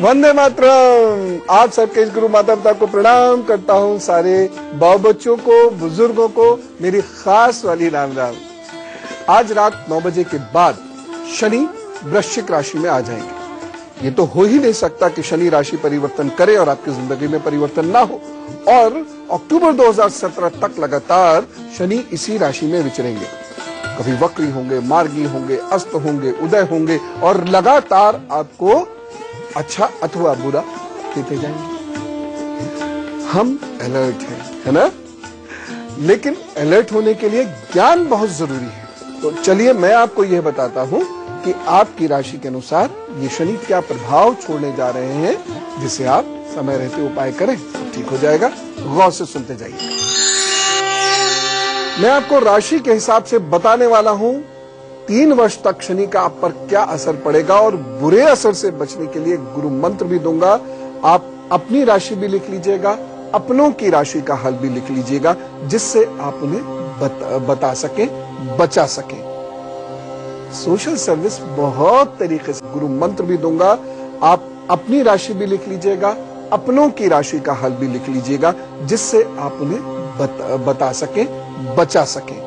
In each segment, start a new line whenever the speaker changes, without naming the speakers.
वंदे मातरम। आप सबके इस गुरु माता पिता को प्रणाम करता हूँ। सारे बाल बच्चों को, बुजुर्गों को मेरी खास वाली राम राम। आज रात 9 बजे के बाद शनि वृश्चिक राशि में आ जाएंगे। ये तो हो ही नहीं सकता कि शनि राशि परिवर्तन करे और आपकी जिंदगी में परिवर्तन ना हो। और अक्टूबर 2017 तक लगातार शनि इसी राशि में विचरेंगे। कभी वक्री होंगे, मार्गी होंगे, अस्त होंगे, उदय होंगे और लगातार आपको अच्छा अथवा बुरा देते जाएंगे। हम अलर्ट हैं, है ना? लेकिन अलर्ट होने के लिए ज्ञान बहुत जरूरी है। तो चलिए मैं आपको यह बताता हूं कि आपकी राशि के अनुसार ये शनि क्या प्रभाव छोड़ने जा रहे हैं, जिसे आप समय रहते उपाय करें, सब ठीक हो जाएगा। गौर से सुनते जाइए। मैं आपको राशि के हिसाब से बताने वाला हूं 3 वर्ष तक शनि का आप पर क्या असर पड़ेगा और बुरे असर से बचने के लिए गुरु मंत्र भी दूंगा। आप अपनी राशि भी लिख लीजिएगा, अपनों की राशि का हल भी लिख लीजिएगा, जिससे आप उन्हें बता सकें, बचा सकें। सोशल सर्विस बहुत तरीके से, गुरु मंत्र भी दूंगा। आप अपनी राशि भी लिख लीजिएगा, अपनों की राशि का हल भी लिख लीजिएगा, जिससे आप उन्हें बता सकें, बचा सकें।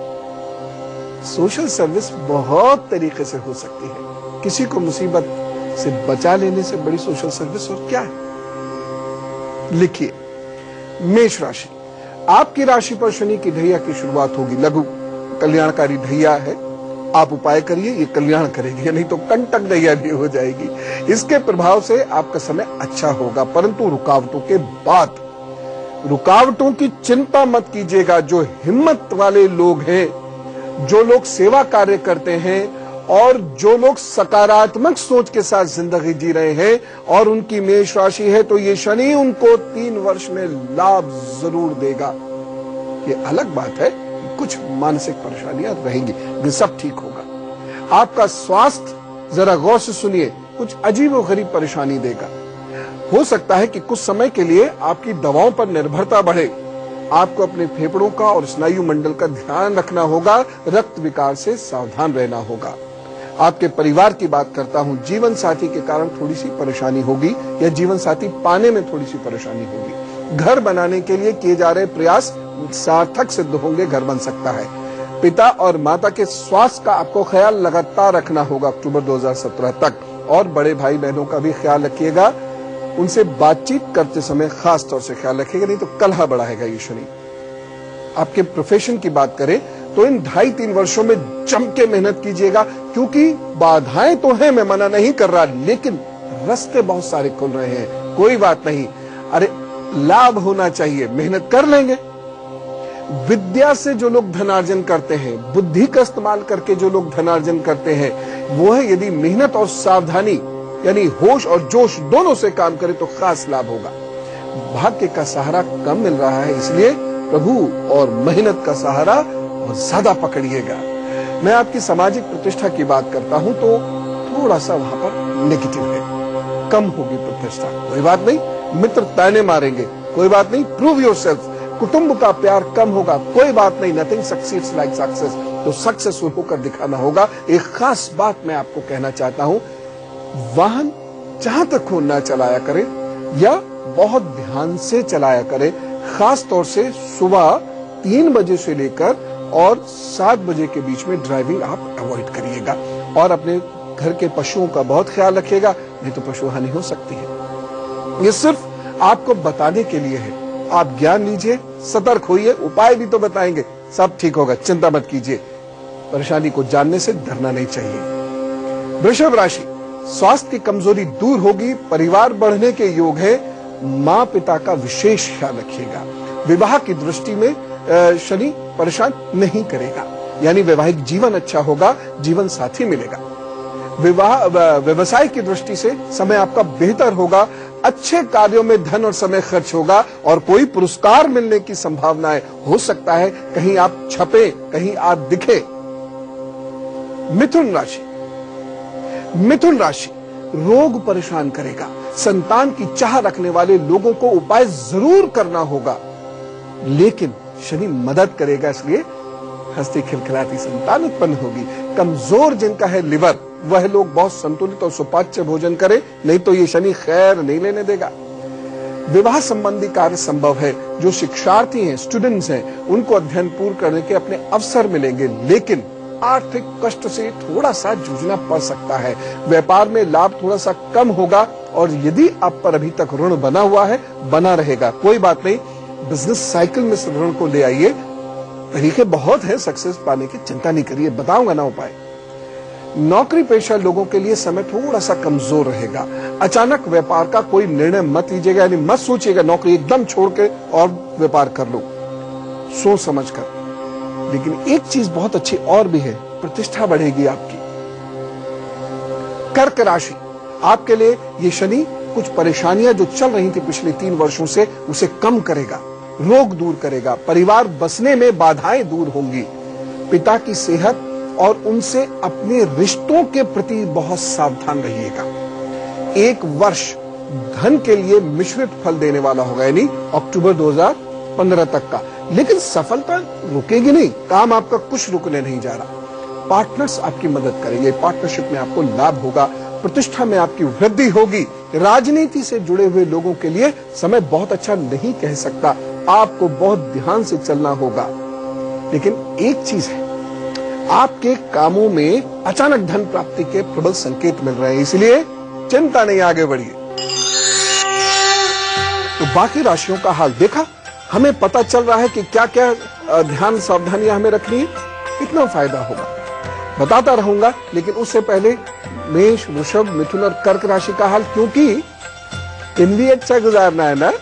सोशल सर्विस बहुत तरीके से हो सकती है। किसी को मुसीबत से बचा लेने से बड़ी सोशल सर्विस और क्या है? लिखिए, मेष राशि। आपकी राशि पर शनि की ढैया की शुरुआत होगी। लघु कल्याणकारी ढैया है। आप उपाय करिए, ये कल्याण करेगी, नहीं तो कंटक ढैया भी हो जाएगी। इसके प्रभाव से आपका समय अच्छा होगा, परंतु रुकावटों के बाद। रुकावटों की चिंता मत कीजिएगा। जो हिम्मत वाले लोग हैं, जो लोग सेवा कार्य करते हैं और जो लोग सकारात्मक सोच के साथ जिंदगी जी रहे हैं और उनकी मेष राशि है, तो ये शनि उनको 3 वर्ष में लाभ जरूर देगा। ये अलग बात है, कुछ मानसिक परेशानियां रहेंगी, लेकिन सब ठीक होगा। आपका स्वास्थ्य जरा गौर से सुनिए, कुछ अजीबोगरीब परेशानी देगा। हो सकता है कि कुछ समय के लिए आपकी दवाओं पर निर्भरता बढ़े। आपको अपने फेफड़ों का और स्नायु मंडल का ध्यान रखना होगा। रक्त विकार से सावधान रहना होगा। आपके परिवार की बात करता हूं। जीवन साथी के कारण थोड़ी सी परेशानी होगी या जीवन साथी पाने में थोड़ी सी परेशानी होगी। घर बनाने के लिए किए जा रहे प्रयास सार्थक सिद्ध होंगे, घर बन सकता है। पिता और माता के स्वास्थ्य का आपको ख्याल लगातार रखना होगा अक्टूबर 2017 तक। और बड़े भाई बहनों का भी ख्याल रखिएगा। उनसे बातचीत करते समय खास तौर से ख्याल रखिएगा, नहीं तो कलह बढ़ाएगा ये शनि। आपके प्रोफेशन की बात करें तो इन 2.5-3 वर्षों में जम के मेहनत कीजिएगा, क्योंकि बाधाएं तो हैं, मैं मना नहीं कर रहा, लेकिन रास्ते बहुत सारे खुल रहे हैं। कोई बात नहीं, अरे लाभ होना चाहिए, मेहनत कर लेंगे। विद्या से जो लोग धनार्जन करते हैं, बुद्धि का इस्तेमाल करके जो लोग धनार्जन करते हैं, वो है यदि मेहनत और सावधानी यानी होश और जोश दोनों से काम करे तो खास लाभ होगा। भाग्य का सहारा कम मिल रहा है, इसलिए प्रभु और मेहनत का सहारा बहुत ज्यादा पकड़िएगा। मैं आपकी सामाजिक प्रतिष्ठा की बात करता हूं तो थोड़ा सा वहां पर नेगेटिव है, कम होगी प्रतिष्ठा। कोई बात नहीं, मित्र ताने मारेंगे, कोई बात नहीं, प्रूव योरसेल्फ। कुटुंब का प्यार कम होगा, कोई बात नहीं, नथिंग सक्सीड्स लाइक सक्सेस। तो सक्सेसफुल होकर दिखाना होगा। एक खास बात मैं आपको कहना चाहता हूं, वाहन जहां तक हो ना चलाया करें या बहुत ध्यान से चलाया करें। खास तौर से सुबह 3 बजे से लेकर और 7 बजे के बीच में ड्राइविंग आप अवॉइड करिएगा। और अपने घर के पशुओं का बहुत ख्याल रखिएगा, नहीं तो पशु हानि हो सकती है। ये सिर्फ आपको बताने के लिए है। आप ज्ञान लीजिए, सतर्क होइए, उपाय भी तो बताएंगे, सब ठीक होगा, चिंता मत कीजिए। परेशानी को जानने से डरना नहीं चाहिए। वृषभ राशि। स्वास्थ्य की कमजोरी दूर होगी, परिवार बढ़ने के योग है। मां पिता का विशेष ख्याल रखिएगा। विवाह की दृष्टि में शनि परेशान नहीं करेगा, यानी वैवाहिक जीवन अच्छा होगा, जीवन साथी मिलेगा। व्यवसाय की दृष्टि से समय आपका बेहतर होगा। अच्छे कार्यों में धन और समय खर्च होगा और कोई पुरस्कार मिलने की संभावनाएं हो सकता है। कहीं आप छपे, कहीं आप दिखे। मिथुन राशि। मिथुन राशि रोग परेशान करेगा। संतान की चाह रखने वाले लोगों को उपाय जरूर करना होगा, लेकिन शनि मदद करेगा, इसलिए हंसती खिलखिलाती संतान उत्पन्न होगी। कमजोर जिनका है लिवर, वह लोग बहुत संतुलित और सुपाच्य भोजन करें, नहीं तो ये शनि खैर नहीं लेने देगा। विवाह संबंधी कार्य संभव है। जो शिक्षार्थी हैं, स्टूडेंट्स हैं, उनको अध्ययन पूर्ण करने के अपने अवसर मिलेंगे, लेकिन आर्थिक कष्ट से थोड़ा सा जूझना पड़ सकता है। व्यापार में लाभ थोड़ा सा कम होगा और यदि आप पर अभी तक ऋण बना हुआ है, बना रहेगा। कोई बात नहीं, बिजनेस साइकिल में इस ऋण को ले आइए। तरीके बहुत हैं सक्सेस पाने की, चिंता नहीं करिए, बताऊंगा ना उपाय। नौकरी पेशा लोगों के लिए समय थोड़ा सा कमजोर रहेगा। अचानक व्यापार का कोई निर्णय मत लीजिएगा, यानी मत सोचिएगा नौकरी एकदम छोड़ के और व्यापार कर लो, सोच समझ कर। लेकिन एक चीज बहुत अच्छी और भी है, प्रतिष्ठा बढ़ेगी आपकी। कर्क राशि, आपके लिए ये शनि कुछ परेशानियां जो चल रही थी पिछले 3 वर्षों से, उसे कम करेगा, रोग दूर करेगा, परिवार बसने में बाधाएं दूर होंगी। पिता की सेहत और उनसे अपने रिश्तों के प्रति बहुत सावधान रहिएगा। 1 वर्ष धन के लिए मिश्रित फल देने वाला होगा, यानी अक्टूबर 2015 तक का। लेकिन सफलता रुकेगी नहीं, काम आपका कुछ रुकने नहीं जा रहा। पार्टनर्स आपकी मदद करेंगे, पार्टनरशिप में आपको लाभ होगा, प्रतिष्ठा में आपकी वृद्धि होगी। राजनीति से जुड़े हुए लोगों के लिए समय बहुत अच्छा नहीं कह सकता, आपको बहुत ध्यान से चलना होगा। लेकिन एक चीज है, आपके कामों में अचानक धन प्राप्ति के प्रबल संकेत मिल रहे हैं, इसलिए चिंता नहीं, आगे बढ़िए। तो बाकी राशियों का हाल देखा, हमें पता चल रहा है कि क्या क्या ध्यान सावधानियां हमें रखनी है, कितना फायदा होगा बताता रहूंगा। लेकिन उससे पहले मेष, वृषभ, मिथुन और कर्क राशि का हाल, क्योंकि दिन भी अच्छा गुजारना है ना।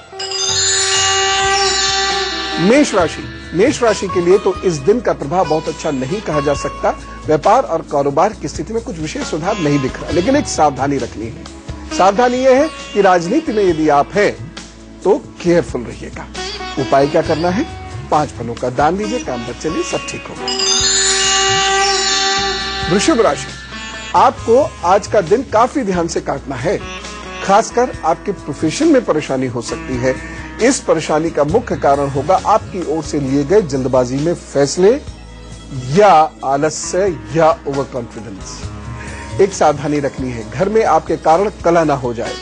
मेष राशि के लिए तो इस दिन का प्रभाव बहुत अच्छा नहीं कहा जा सकता। व्यापार और कारोबार की स्थिति में कुछ विशेष सुधार नहीं दिख रहा, लेकिन एक सावधानी रखनी है। सावधानी यह है कि राजनीति में यदि आप हैं तो केयरफुल रहिएगा। उपाय क्या करना है? 5 फलों का दान दीजिए, काम पर चलिए, सब ठीक होगा। वृषभ राशि, आपको आज का दिन काफी ध्यान से काटना है। खासकर आपके प्रोफेशन में परेशानी हो सकती है। इस परेशानी का मुख्य कारण होगा आपकी ओर से लिए गए जल्दबाजी में फैसले या आलस्य या ओवर कॉन्फिडेंस। एक सावधानी रखनी है, घर में आपके कारण कलह ना हो जाए।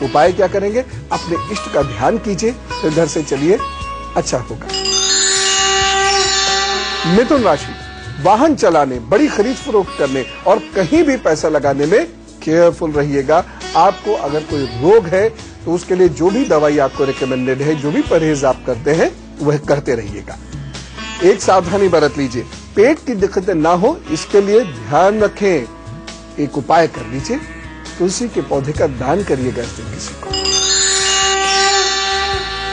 उपाय क्या करेंगे? अपने इष्ट का ध्यान कीजिए, फिर घर से चलिए, अच्छा होगा। मिथुन राशि, वाहन चलाने, बड़ी खरीद फरोख्त करने और कहीं भी पैसा लगाने में केयरफुल रहिएगा। आपको अगर कोई रोग है तो उसके लिए जो भी दवाई आपको रिकमेंडेड है, जो भी परहेज आप करते हैं, वह करते रहिएगा। एक सावधानी बरत लीजिए, पेट की दिक्कतें ना हो, इसके लिए ध्यान रखें। एक उपाय कर लीजिए, तुलसी के पौधे का दान करिएगा इस दिन किसी को।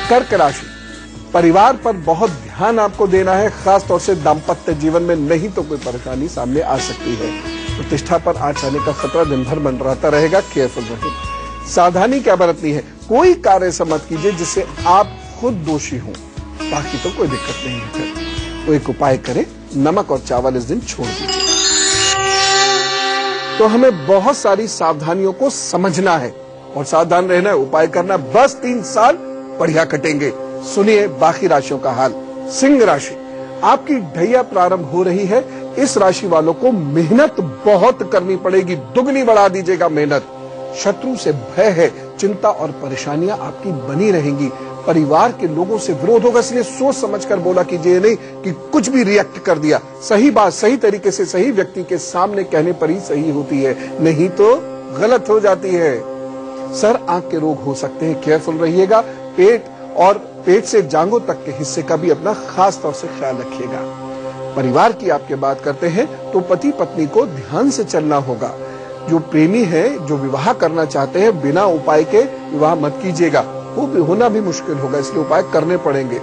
कर्क राशि, परिवार पर बहुत ध्यान आपको देना है, खास तौर से दाम्पत्य जीवन में, नहीं तो कोई परेशानी सामने आ सकती है। प्रतिष्ठा पर आंच आने का खतरा दिन भर मंडराता रहेगा, केयरफुल रहिए। सावधानी क्या बरतनी है? कोई कार्य ऐसा मत कीजिए जिससे आप खुद दोषी हों, बाकी तो कोई दिक्कत नहीं है। तो एक उपाय करें, नमक और चावल इस दिन छोड़ दीजिए। तो हमें बहुत सारी सावधानियों को समझना है और सावधान रहना है, उपाय करना। बस 3 साल बढ़िया कटेंगे। सुनिए बाकी राशियों का हाल। सिंह राशि, आपकी ढैया प्रारंभ हो रही है। इस राशि वालों को मेहनत बहुत करनी पड़ेगी, दुगनी बढ़ा दीजिएगा मेहनत। शत्रु से भय है, चिंता और परेशानियां आपकी बनी रहेंगी। परिवार के लोगों से विरोध होगा, इसलिए सोच समझकर बोला कीजिए, नहीं कि कुछ भी रिएक्ट कर दिया। सही बात सही तरीके से सही व्यक्ति के सामने कहने पर ही सही होती है, नहीं तो गलत हो जाती है। सर आंख के रोग हो सकते हैं, केयरफुल रहिएगा। पेट से जांघों तक के हिस्से का भी अपना खास तौर से ख्याल रखिएगा। परिवार की आपके बात करते हैं तो पति पत्नी को ध्यान से चलना होगा। जो प्रेमी है, जो विवाह करना चाहते हैं, बिना उपाय के विवाह मत कीजिएगा, वो भी होना भी मुश्किल होगा, इसलिए उपाय करने पड़ेंगे।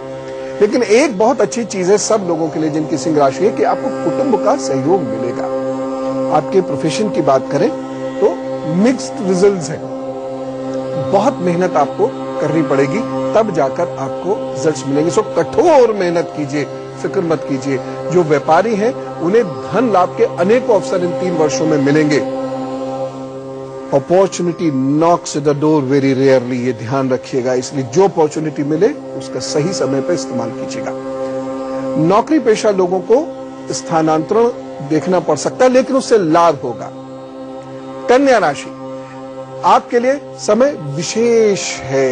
लेकिन एक बहुत अच्छी चीज है सब लोगों के लिए जिनकी सिंह राशि है, कि आपको कुटुंब का सहयोग मिलेगा। आपके प्रोफेशन की बात करें तो मिक्स्ड रिजल्ट्स हैं, बहुत मेहनत आपको करनी पड़ेगी, तब जाकर आपको रिजल्ट्स मिलेंगे। सो कठोर मेहनत कीजिए, फिक्र मत कीजिए। जो व्यापारी हैं उन्हें धन लाभ के अनेकों अवसर इन 3 वर्षों में मिलेंगे। Opportunity Knox the door very rarely, ये ध्यान रखिएगा। इसलिए जो अपॉर्चुनिटी मिले उसका सही समय पर इस्तेमाल कीजिएगा। नौकरी पेशा लोगों को स्थानांतरण देखना पड़ सकता है, लेकिन उससे लाभ होगा। कन्या राशि, आपके लिए समय विशेष है।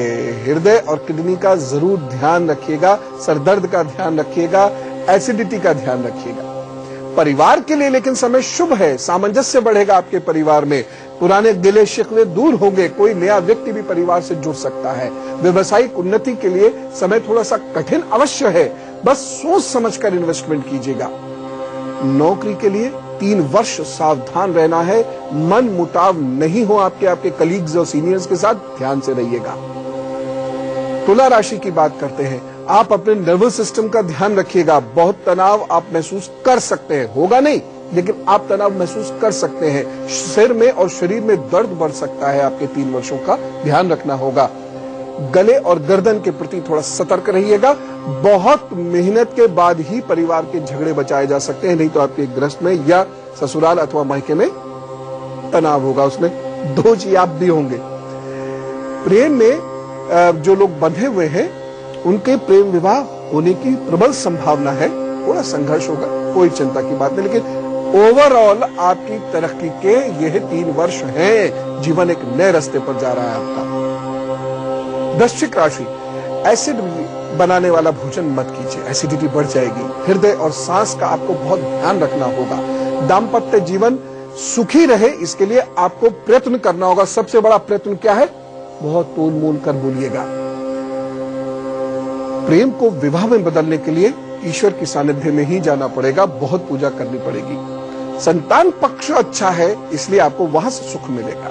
हृदय और किडनी का जरूर ध्यान रखिएगा, सरदर्द का ध्यान रखिएगा, एसिडिटी का ध्यान रखिएगा। परिवार के लिए लेकिन समय शुभ है, सामंजस्य बढ़ेगा आपके परिवार में, पुराने गिले शिकवे दूर होंगे, कोई नया व्यक्ति भी परिवार से जुड़ सकता है। व्यवसायिक उन्नति के लिए समय थोड़ा सा कठिन अवश्य है, बस सोच समझकर इन्वेस्टमेंट कीजिएगा। नौकरी के लिए 3 वर्ष सावधान रहना है, मन मुटाव नहीं हो आपके कलीग्स और सीनियर्स के साथ, ध्यान से रहिएगा। तुला राशि की बात करते हैं, आप अपने नर्वस सिस्टम का ध्यान रखिएगा। बहुत तनाव आप महसूस कर सकते हैं, होगा नहीं लेकिन आप तनाव महसूस कर सकते हैं। सिर में और शरीर में दर्द बढ़ सकता है, आपके 3 वर्षों का ध्यान रखना होगा। गले और गर्दन के प्रति थोड़ा सतर्क रहिएगा। बहुत मेहनत के बाद ही परिवार के झगड़े बचाए जा सकते हैं, नहीं तो आपके गृहस्थ में या ससुराल अथवा मायके में तनाव होगा, उसमें दोष आप भी होंगे। प्रेम में जो लोग बंधे हुए हैं उनके प्रेम विवाह होने की प्रबल संभावना है, थोड़ा संघर्ष होगा, कोई चिंता की बात नहीं, लेकिन ओवरऑल आपकी तरक्की के यह 3 वर्ष हैं, जीवन एक नए रास्ते पर जा रहा है आपका। वृश्चिक राशि, एसिड बनाने वाला भोजन मत कीजिए, एसिडिटी बढ़ जाएगी। हृदय और सांस का आपको बहुत ध्यान रखना होगा। दाम्पत्य जीवन सुखी रहे, इसके लिए आपको प्रयत्न करना होगा। सबसे बड़ा प्रयत्न क्या है? बहुत तोल मोल कर बोलिएगा। प्रेम को विवाह में बदलने के लिए ईश्वर की सानिध्य में ही जाना पड़ेगा, बहुत पूजा करनी पड़ेगी। संतान पक्ष अच्छा है, इसलिए आपको वहां से सुख मिलेगा।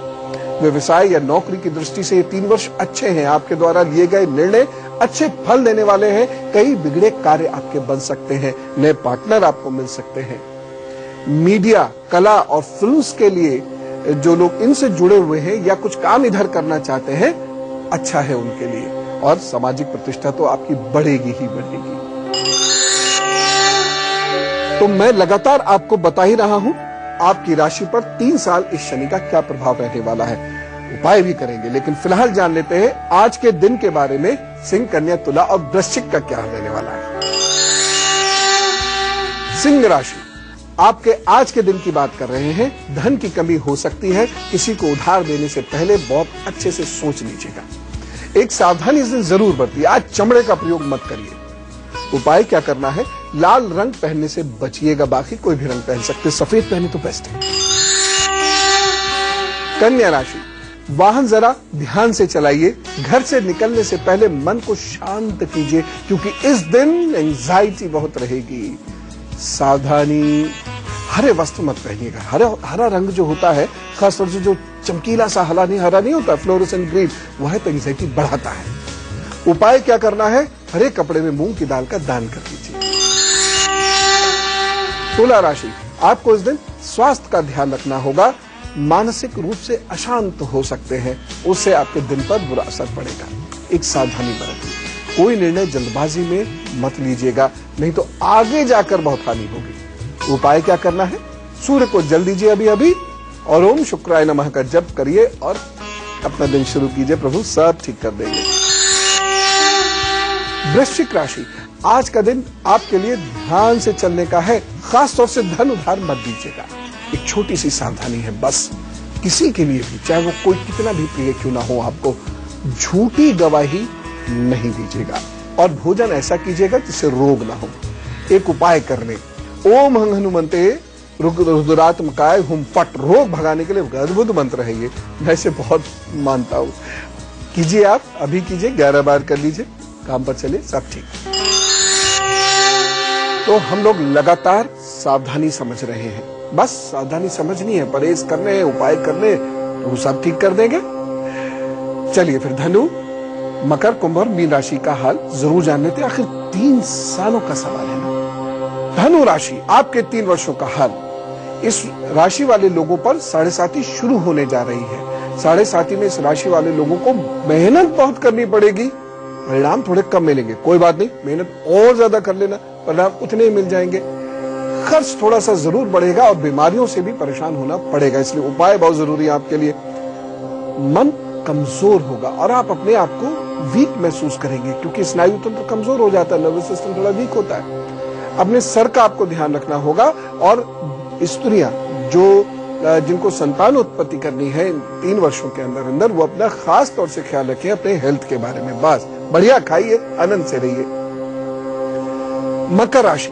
व्यवसाय या नौकरी की दृष्टि से ये 3 वर्ष अच्छे हैं, आपके द्वारा लिए गए निर्णय अच्छे फल देने वाले हैं। कई बिगड़े कार्य आपके बन सकते हैं, नए पार्टनर आपको मिल सकते हैं। मीडिया, कला और फिल्म्स के लिए जो लोग इनसे जुड़े हुए हैं या कुछ काम इधर करना चाहते हैं, अच्छा है उनके लिए। और सामाजिक प्रतिष्ठा तो आपकी बढ़ेगी ही बढ़ेगी। तो मैं लगातार आपको बता ही रहा हूं आपकी राशि पर 3 साल इस शनि का क्या प्रभाव रहने वाला है। उपाय भी करेंगे, लेकिन फिलहाल जान लेते हैं आज के दिन के बारे में। सिंह, कन्या, तुला और वृश्चिक का क्या रहने वाला है। सिंह राशि, आपके आज के दिन की बात कर रहे हैं। धन की कमी हो सकती है, किसी को उधार देने से पहले बहुत अच्छे से सोच लीजिएगा। एक सावधानी इस दिन जरूर बरतिए, आज चमड़े का प्रयोग मत करिए। उपाय क्या करना है? लाल रंग पहनने से बचिएगा, बाकी कोई भी रंग पहन सकते, सफेद पहने तो बेस्ट है। कन्या राशि, वाहन जरा ध्यान से चलाइए। घर से निकलने से पहले मन को शांत कीजिए, क्योंकि इस दिन एंजाइटी बहुत रहेगी। सावधानी, हरे वस्त्र मत पहनिएगा। हरा रंग जो होता है, खासतौर से जो चमकीला सा हरा नहीं होता, फ्लोरोसेंट ग्रीन, वह तो एंजाइटी बढ़ाता है। उपाय क्या करना है? हरे कपड़े में मूंग की दाल का दान कर दीजिए। तुला राशि, आपको इस दिन स्वास्थ्य का ध्यान रखना होगा। मानसिक रूप से अशांत हो सकते हैं, उससे आपके दिन पर बुरा असर पड़ेगा। एक सावधानी बरतिए, कोई निर्णय जल्दबाजी में मत लीजिएगा, नहीं तो आगे जाकर बहुत हानि होगी। उपाय क्या करना है? सूर्य को जल दीजिए अभी और ओम शुक्राय नमः का जप करिए और अपना दिन शुरू कीजिए, प्रभु सब ठीक कर देंगे। वृश्चिक राशि, आज का दिन आपके लिए ध्यान से चलने का है, खासतौर से धन उधार मत दीजिएगा। एक छोटी सी सावधानी है बस, किसी के लिए भी, चाहे वो कोई कितना भी प्रिय क्यों ना हो, आपको झूठी गवाही नहीं दीजिएगा। और भोजन ऐसा कीजिएगा जिससे रोग ना हो। एक उपाय करने, ओम हं हनुमंते रुद्रात्मकाय हुम फट, रोग भगाने के लिए अद्भुत मंत्र है ये, मैं इसे बहुत मानता हूं। कीजिए, आप अभी कीजिए, 11 बार कर लीजिए, काम पर चलिए, सब ठीक। तो हम लोग लगातार सावधानी समझ रहे हैं, बस सावधानी समझनी है, परहेज करने हैं, उपाय करने, तो सब ठीक कर देंगे। चलिए फिर धनु, मकर, कुंभ और मीन राशि का हाल जरूर जान लेते हैं, आखिर 3 सालों का सवाल है ना। धनु राशि, आपके 3 वर्षों का हाल। इस राशि वाले लोगों पर 7.5 शुरू होने जा रही है। 7.5 में इस राशि वाले लोगों को मेहनत बहुत करनी पड़ेगी, परिणाम थोड़े कम मिलेंगे, कोई बात नहीं, मेहनत और ज्यादा कर लेना, परिणाम उतने ही मिल जाएंगे। खर्च थोड़ा सा जरूर बढ़ेगा और बीमारियों से भी परेशान होना पड़ेगा, इसलिए उपाय बहुत जरूरी है आपके लिए। मन कमजोर होगा और आप अपने आप को वीक महसूस करेंगे, क्योंकि स्नायु तंत्र कमजोर हो जाता है, नर्वस सिस्टम थोड़ा वीक होता है। अपने सर का आपको ध्यान रखना होगा। और स्त्रियां जो जिनको संतान उत्पत्ति करनी है इन 3 वर्षों के अंदर अंदर, वो अपना खास तौर से ख्याल रखें अपने हेल्थ के बारे में। बस बढ़िया खाइए, आनंद से रहिए। मकर राशि,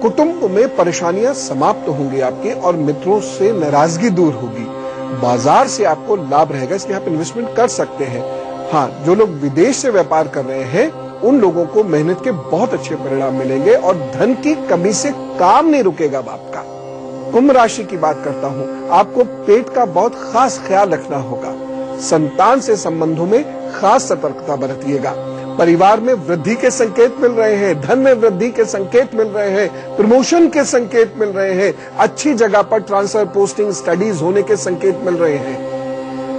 कुटुंब में परेशानियां समाप्त होंगी आपकी और मित्रों से नाराजगी दूर होगी। बाजार से आपको लाभ रहेगा, इसलिए आप इन्वेस्टमेंट कर सकते हैं। हाँ, जो लोग विदेश से व्यापार कर रहे हैं उन लोगों को मेहनत के बहुत अच्छे परिणाम मिलेंगे और धन की कमी से काम नहीं रुकेगा आपका। कुंभ राशि की बात करता हूं, आपको पेट का बहुत खास ख्याल रखना होगा। संतान से संबंधों में खास सतर्कता बरतिएगा। परिवार में वृद्धि के संकेत मिल रहे हैं, धन में वृद्धि के संकेत मिल रहे हैं, प्रमोशन के संकेत मिल रहे हैं, अच्छी जगह पर ट्रांसफर, पोस्टिंग, स्टडीज होने के संकेत मिल रहे हैं।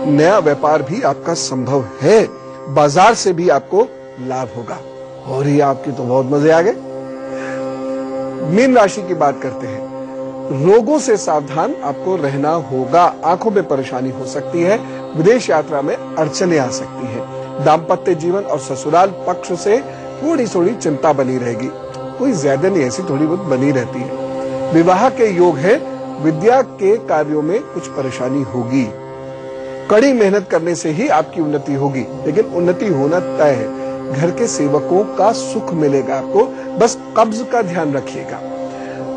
नया व्यापार भी आपका संभव है। बाजार से भी आपको लाभ होगा। और ये आपकी तो बहुत मजे आ गए। मीन राशि की बात करते हैं, रोगों से सावधान आपको रहना होगा। आंखों में परेशानी हो सकती है, विदेश यात्रा में अड़चने आ सकती है। दाम्पत्य जीवन और ससुराल पक्ष से थोड़ी थोड़ी चिंता बनी रहेगी, कोई ज्यादा नहीं, ऐसी थोड़ी बहुत बनी रहती है। विवाह के योग है, विद्या के कार्यों में कुछ परेशानी होगी। कड़ी मेहनत करने से ही आपकी उन्नति होगी, लेकिन उन्नति होना तय है। घर के सेवकों का सुख मिलेगा आपको, बस कब्ज का ध्यान रखिएगा,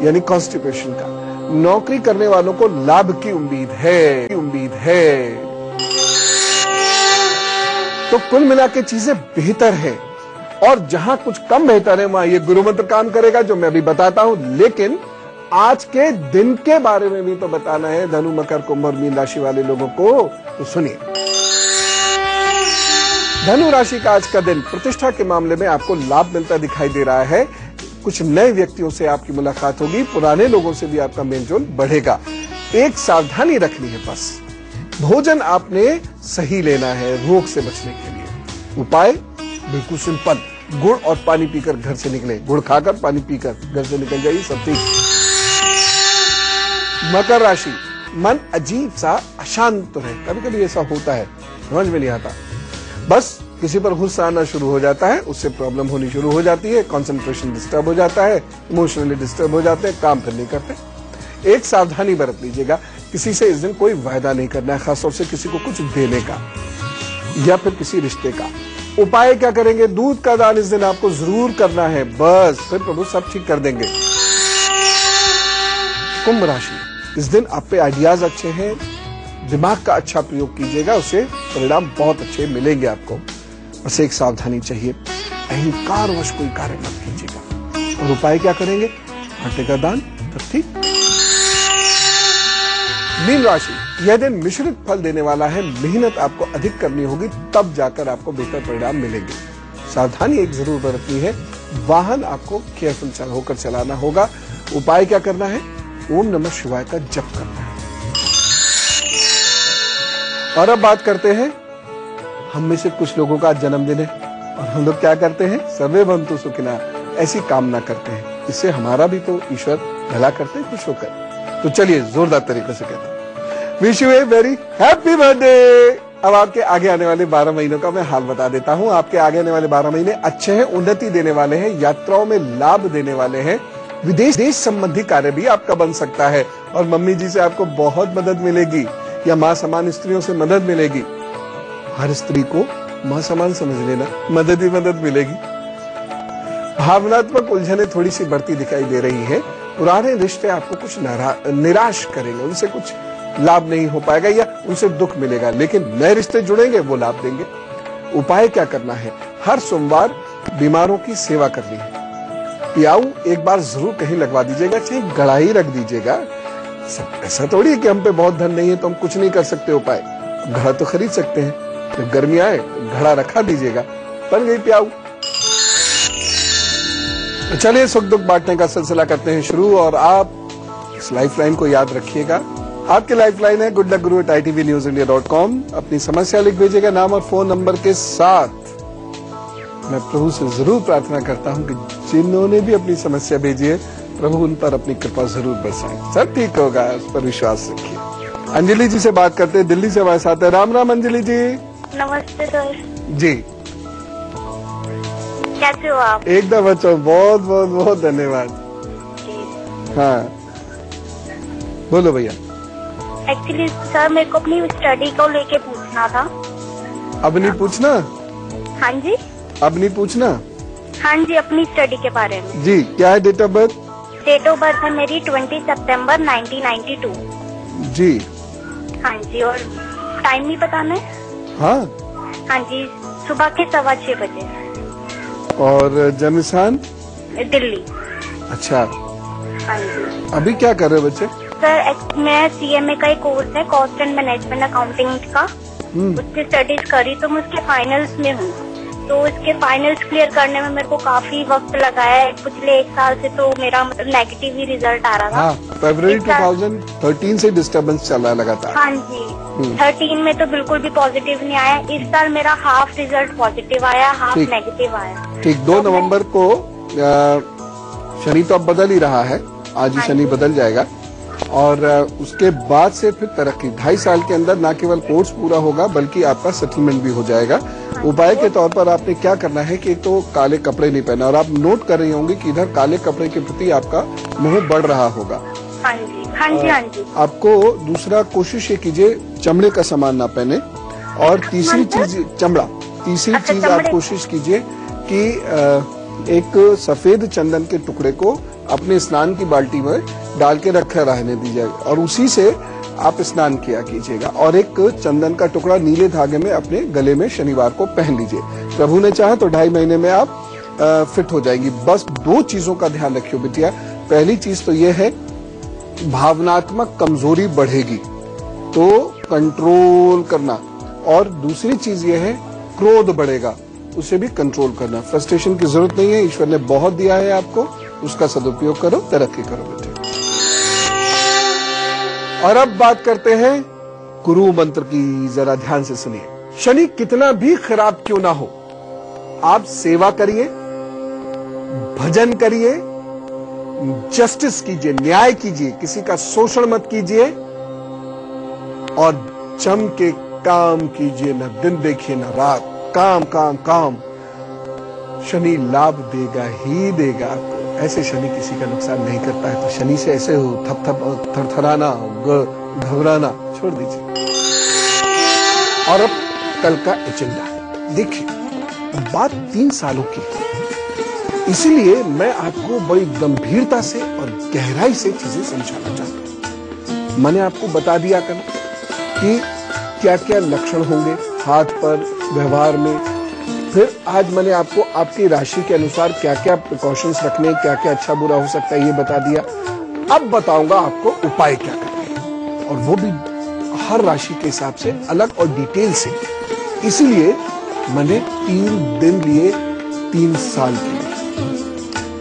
यानी कॉन्स्टिपेशन का। नौकरी करने वालों को लाभ की उम्मीद है। तो कुल मिला के चीजें बेहतर है, और जहां कुछ कम बेहतर है वहां ये गुरु मंत्र काम करेगा जो मैं अभी बताता हूं। लेकिन आज के दिन के बारे में भी तो बताना है धनु, मकर, कुंभ और मीन राशि वाले लोगों को, तो सुनिए। धनु राशि का आज का दिन प्रतिष्ठा के मामले में आपको लाभ मिलता दिखाई दे रहा है। कुछ नए व्यक्तियों से आपकी मुलाकात होगी, पुराने लोगों से भी आपका मेलजोल बढ़ेगा। एक सावधानी रखनी है बस, भोजन आपने सही लेना है रोग से बचने के लिए। उपाय बिल्कुल सिंपल, गुड़ और पानी पीकर घर से निकले। गुड़ खाकर पानी पीकर घर से निकल जाइए, सब ठीक। मकर राशि, मन अजीब सा अशांत रहे, कभी कभी ऐसा होता है, समझ में नहीं आता। बस किसी पर गुस्सा आना शुरू हो जाता है, उससे प्रॉब्लम होनी शुरू हो जाती है, कंसंट्रेशन डिस्टर्ब हो जाता है, इमोशनली डिस्टर्ब हो जाते हैं, काम फिर नहीं करते। एक सावधानी बरत लीजिएगा, किसी से इस दिन कोई वायदा नहीं करना है, खासतौर से किसी को कुछ देने का या फिर किसी रिश्ते का। उपाय क्या करेंगे? दूध का दान इस दिन आपको जरूर करना है, बस फिर प्रभु सब ठीक कर देंगे। कुंभ राशि, इस दिन आप पे आइडियाज अच्छे हैं, दिमाग का अच्छा प्रयोग कीजिएगा, उससे परिणाम बहुत अच्छे मिलेंगे आपको। बस एक सावधानी चाहिए, अहंकारवश कोई कार्य मत कीजिएगा। और उपाय क्या करेंगे? आटे का दान, तब ठीक। मीन राशि, यह दिन मिश्रित फल देने वाला है। मेहनत आपको अधिक करनी होगी, तब जाकर आपको बेहतर परिणाम मिलेंगे। सावधानी एक जरूर बरतनी है, वाहन आपको केयरफुल होकर चलाना होगा। उपाय क्या करना है? ओम नमः शिवाय का जप करना है। और अब बात करते हैं, हम में से कुछ लोगों का जन्मदिन है और हम लोग क्या करते हैं? सर्वे भवन्तु सुखिनः, ऐसी कामना करते हैं, इससे हमारा भी तो ईश्वर भला करते हैं खुश होकर। तो चलिए जोरदार तरीके से कहते हैं, wish U a very happy birthday. अब आपके आगे आने वाले 12 महीनों का मैं हाल बता देता हूं। आपके आगे आने वाले 12 महीने अच्छे हैं, उन्नति देने वाले हैं, यात्राओं में लाभ देने वाले हैं। विदेश संबंधी कार्य भी आपका बन सकता है और मम्मी जी से आपको बहुत मदद मिलेगी या मां समान स्त्रियों से मदद मिलेगी। हर स्त्री को मां समान समझ लेना, मदद ही मदद मिलेगी। भावनात्मक उलझने थोड़ी सी बढ़ती दिखाई दे रही है। पुराने रिश्ते आपको कुछ निराश करेंगे, उनसे कुछ लाभ नहीं हो पाएगा या उनसे दुख मिलेगा, लेकिन नए रिश्ते जुड़ेंगे, वो लाभ देंगे। उपाय क्या करना है? हर सोमवार बीमारों की सेवा करनी है। पियाऊ एक बार जरूर कहीं लगवा दीजिएगा, चाहे गड़ा ही रख दीजिएगा। ऐसा थोड़ी है कि हम पे बहुत धन नहीं है तो हम कुछ नहीं कर सकते। उपाय, घड़ा तो खरीद सकते हैं, जब गर्मी आए घड़ा रखा दीजिएगा, बन गई प्याऊ। चलिए सुख दुख बांटने का सिलसिला करते हैं शुरू। और आप इस लाइफलाइन को याद रखिएगा, आपकी लाइफलाइन है goodluckguru@itvnewsindia.com। अपनी समस्या लिख भेजिएगा नाम और फोन नंबर के साथ। मैं प्रभु से जरूर प्रार्थना करता हूं कि जिन्होंने भी अपनी समस्या भेजी है, प्रभु उन पर अपनी कृपा जरूर बरसाए। सब ठीक होगा, उस पर विश्वास रखिए। अंजलि जी से बात करते हैं, दिल्ली से हमारे साथ है। राम राम अंजलि जी।
नमस्ते सर
जी,
कैसे हो आप?
एकदम अच्छा, बहुत बहुत बहुत धन्यवाद। हाँ बोलो भैया।
एक्चुअली सर मेरे को अपनी स्टडी को लेके पूछना था।
अब नहीं पूछना?
हाँ जी।
अब नहीं पूछना?
हाँ जी, अपनी स्टडी के बारे में।
जी, क्या है date of birth?
Date of birth है मेरी 20 सितंबर 1992।
जी।
हाँ जी, और टाइम नहीं बताना है?
हाँ।
हाँ जी, सुबह के 6:15 बजे।
और जन्म स्थान?
दिल्ली।
अच्छा,
हाँ जी।
अभी क्या कर रहे हो बच्चे?
सर मैं CMA का एक कोर्स है, कॉस्ट एंड मैनेजमेंट अकाउंटिंग का, उसकी स्टडीज करी, तो मैं उसके फाइनल्स में हूँ। तो इसके फाइनल्स क्लियर करने में मेरे को काफी वक्त लगा है। पिछले 1 साल से तो मेरा मतलब नेगेटिव ही रिजल्ट आ रहा था।
हाँ, फरवरी 2013 से डिस्टर्बेंस चल रहा है लगातार।
हाँ जी, 13 में तो बिल्कुल भी पॉजिटिव नहीं आया। इस साल मेरा हाफ रिजल्ट पॉजिटिव आया, हाफ नेगेटिव आया।
ठीक, 2 नवंबर को शनि तो अब बदल ही रहा है, आज ही शनि बदल जाएगा, और उसके बाद से फिर तरक्की 2.5 साल के अंदर न केवल कोर्स पूरा होगा बल्कि आपका सेटलमेंट भी हो जाएगा। उपाय के तौर पर आपने क्या करना है कि एक तो काले कपड़े नहीं पहना, और आप नोट कर रही होंगी कि इधर काले कपड़े के प्रति आपका मोह बढ़ रहा होगा।
हाँ जी, हाँ जी, हाँ जी।
आपको दूसरा कोशिश ये कीजिए चमड़े का सामान ना पहने, और तीसरी चीज चमड़ा, तीसरी चीज आप कोशिश कीजिए कि एक सफेद चंदन के टुकड़े को अपने स्नान की बाल्टी में डाल के रखा रहने दीजिए, और उसी से आप स्नान किया कीजिएगा। और एक चंदन का टुकड़ा नीले धागे में अपने गले में शनिवार को पहन लीजिए। प्रभु ने चाहा तो 2.5 महीने में आप फिट हो जाएंगी। बस 2 चीजों का ध्यान रखियो बिटिया। पहली चीज तो यह है, भावनात्मक कमजोरी बढ़ेगी तो कंट्रोल करना, और दूसरी चीज यह है क्रोध बढ़ेगा, उसे भी कंट्रोल करना। फ्रस्ट्रेशन की जरूरत नहीं है, ईश्वर ने बहुत दिया है आपको, उसका सदुपयोग करो, तरक्की करो बेटे। और अब बात करते हैं गुरु मंत्र की, जरा ध्यान से सुनिए। शनि कितना भी खराब क्यों ना हो, आप सेवा करिए, भजन करिए, जस्टिस कीजिए, न्याय कीजिए, किसी का शोषण मत कीजिए, और जम के काम कीजिए, न दिन देखिए न रात, काम काम काम। शनि लाभ देगा ही देगा आपको। ऐसे शनि किसी का नुकसान नहीं करता है, तो शनि से ऐसे हो थप थप थरथराना, घबराना छोड़ दीजिए। और अब कल का एजेंडा देखिए, बात 3 सालों की है, इसीलिए मैं आपको बड़ी गंभीरता से और गहराई से चीजें समझाना चाहता हूं। मैंने आपको बता दिया कल कि क्या क्या लक्षण होंगे हाथ पर, व्यवहार में। फिर आज मैंने आपको आपकी राशि के अनुसार क्या क्या प्रिकॉशंस रखने, क्या क्या अच्छा बुरा हो सकता है ये बता दिया। अब बताऊंगा आपको उपाय क्या करने हैं, और वो भी हर राशि के हिसाब से अलग और डिटेल से। इसीलिए मैंने 3 दिन लिए 3 साल के लिए।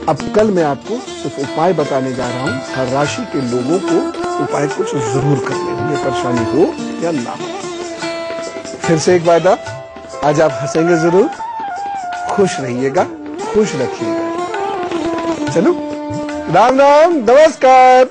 अब कल मैं आपको सिर्फ उपाय बताने जा रहा हूं। हर राशि के लोगों को उपाय कुछ जरूर करने होंगे, परेशानी हो या ना हो। फिर से एक वादा, आज आप हंसेंगे जरूर, खुश रहिएगा, खुश रखिएगा। चलो, राम राम, नमस्कार।